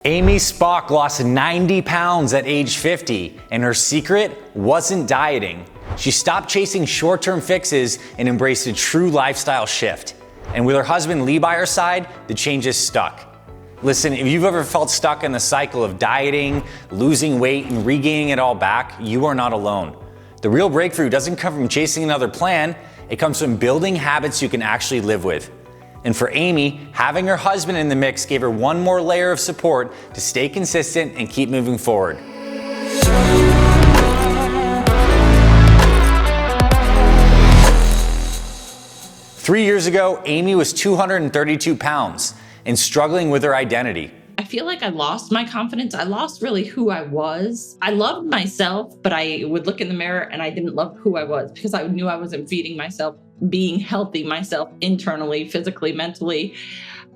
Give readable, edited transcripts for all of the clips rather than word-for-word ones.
Amy Spach lost 90 pounds at age 50, and her secret wasn't dieting. She stopped chasing short-term fixes and embraced a true lifestyle shift. And with her husband Lee by her side, the changes stuck. Listen, if you've ever felt stuck in the cycle of dieting, losing weight, and regaining it all back, you are not alone. The real breakthrough doesn't come from chasing another plan, it comes from building habits you can actually live with. And for Amy, having her husband in the mix gave her one more layer of support to stay consistent and keep moving forward. 3 years ago, Amy was 232 pounds and struggling with her identity. I feel like I lost my confidence. I lost really who I was. I loved myself, but I would look in the mirror and I didn't love who I was because I knew I wasn't feeding myself, being healthy myself internally, physically, mentally.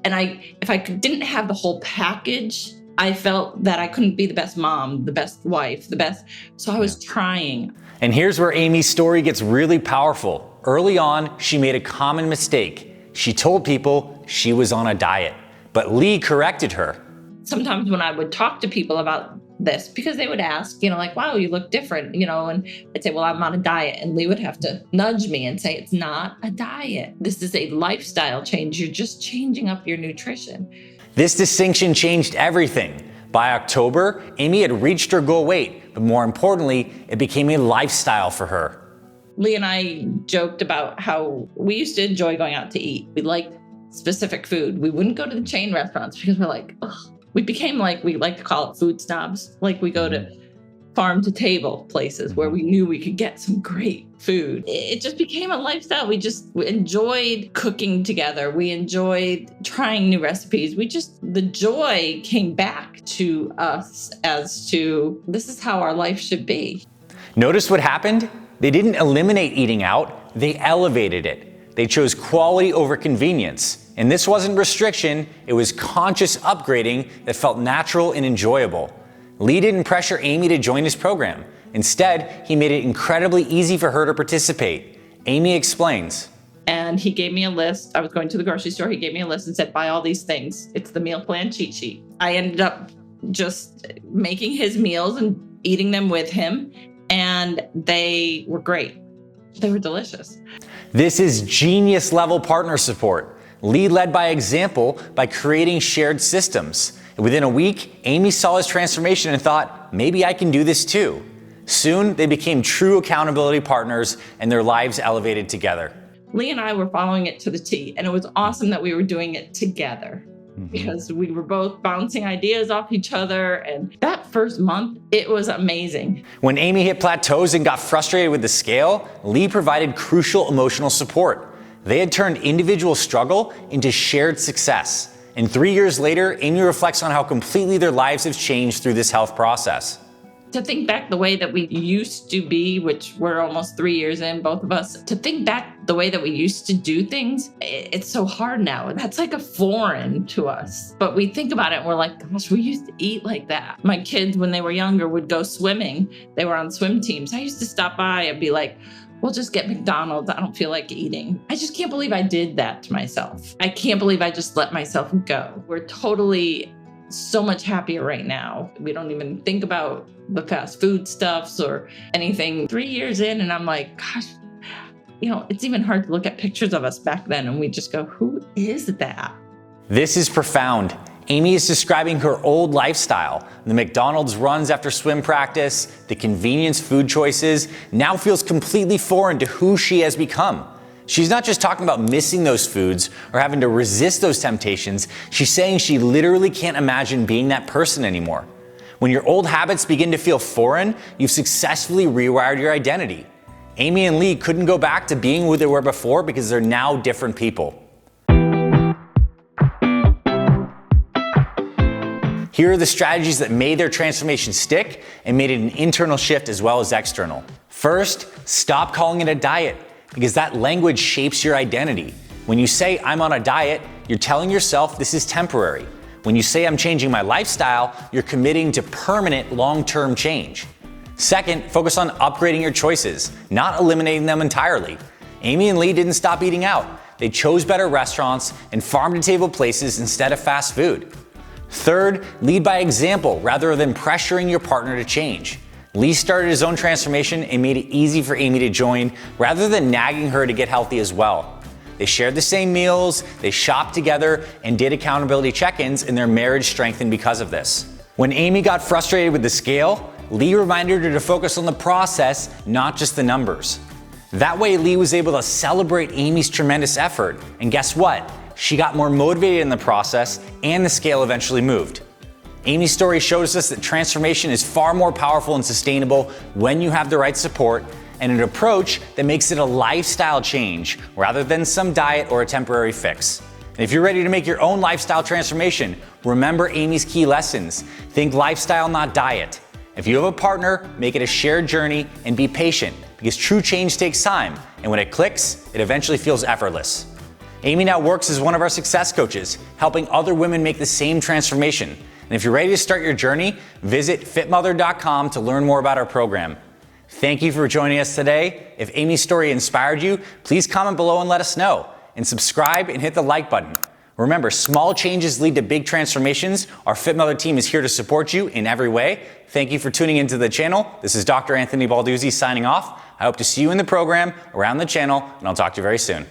And if I didn't have the whole package, I felt that I couldn't be the best mom, the best wife, the best. So I was trying. And here's where Amy's story gets really powerful. Early on, she made a common mistake. She told people she was on a diet, but Lee corrected her. Sometimes when I would talk to people about this, because they would ask, like, wow, you look different, and I'd say, well, I'm on a diet. And Lee would have to nudge me and say, it's not a diet. This is a lifestyle change. You're just changing up your nutrition. This distinction changed everything. By October, Amy had reached her goal weight, but more importantly, it became a lifestyle for her. Lee and I joked about how we used to enjoy going out to eat. We liked specific food. We wouldn't go to the chain restaurants because we're like, ugh. We became we like to call it food snobs. Like we go to farm to table places where we knew we could get some great food. It just became a lifestyle. We enjoyed cooking together. We enjoyed trying new recipes. The joy came back to us as to this is how our life should be. Notice what happened? They didn't eliminate eating out, they elevated it. They chose quality over convenience. And this wasn't restriction, it was conscious upgrading that felt natural and enjoyable. Lee didn't pressure Amy to join his program. Instead, he made it incredibly easy for her to participate. Amy explains. And he gave me a list. I was going to the grocery store. He gave me a list and said, buy all these things. It's the meal plan cheat sheet. I ended up just making his meals and eating them with him. And they were great. They were delicious. This is genius level partner support. Lee led by example by creating shared systems. Within a week, Amy saw his transformation and thought, maybe I can do this too. Soon, they became true accountability partners and their lives elevated together. Lee and I were following it to the T, and it was awesome that we were doing it together because we were both bouncing ideas off each other. And that first month, it was amazing. When Amy hit plateaus and got frustrated with the scale, Lee provided crucial emotional support. They had turned individual struggle into shared success. And 3 years later, Amy reflects on how completely their lives have changed through this health process. To think back the way that we used to be, which we're almost 3 years in, both of us, to think back the way that we used to do things, it's so hard now. That's like a foreign to us. But we think about it and we're like, gosh, we used to eat like that. My kids, when they were younger, would go swimming. They were on swim teams. I used to stop by and be like, we'll just get McDonald's. I don't feel like eating. I just can't believe I did that to myself. I can't believe I just let myself go. We're totally so much happier right now. We don't even think about the fast food stuffs or anything. 3 years in and I'm like, gosh, it's even hard to look at pictures of us back then and we just go, who is that? This is profound. Amy is describing her old lifestyle. The McDonald's runs after swim practice, the convenience food choices, now feels completely foreign to who she has become. She's not just talking about missing those foods or having to resist those temptations. She's saying she literally can't imagine being that person anymore. When your old habits begin to feel foreign, you've successfully rewired your identity. Amy and Lee couldn't go back to being who they were before because they're now different people. Here are the strategies that made their transformation stick and made it an internal shift as well as external. First, stop calling it a diet because that language shapes your identity. When you say, I'm on a diet, you're telling yourself this is temporary. When you say, I'm changing my lifestyle, you're committing to permanent long-term change. Second, focus on upgrading your choices, not eliminating them entirely. Amy and Lee didn't stop eating out. They chose better restaurants and farm-to-table places instead of fast food. Third, lead by example rather than pressuring your partner to change. Lee started his own transformation and made it easy for Amy to join rather than nagging her to get healthy as well. They shared the same meals, they shopped together, and did accountability check-ins, and their marriage strengthened because of this. When Amy got frustrated with the scale, Lee reminded her to focus on the process, not just the numbers. That way, Lee was able to celebrate Amy's tremendous effort, and guess what? She got more motivated in the process, and the scale eventually moved. Amy's story shows us that transformation is far more powerful and sustainable when you have the right support and an approach that makes it a lifestyle change rather than some diet or a temporary fix. And if you're ready to make your own lifestyle transformation, remember Amy's key lessons. Think lifestyle, not diet. If you have a partner, make it a shared journey and be patient because true change takes time, and when it clicks, it eventually feels effortless. Amy now works as one of our success coaches, helping other women make the same transformation. And if you're ready to start your journey, visit fitmother.com to learn more about our program. Thank you for joining us today. If Amy's story inspired you, please comment below and let us know. And subscribe and hit the like button. Remember, small changes lead to big transformations. Our Fit Mother team is here to support you in every way. Thank you for tuning into the channel. This is Dr. Anthony Balduzzi signing off. I hope to see you in the program, around the channel, and I'll talk to you very soon.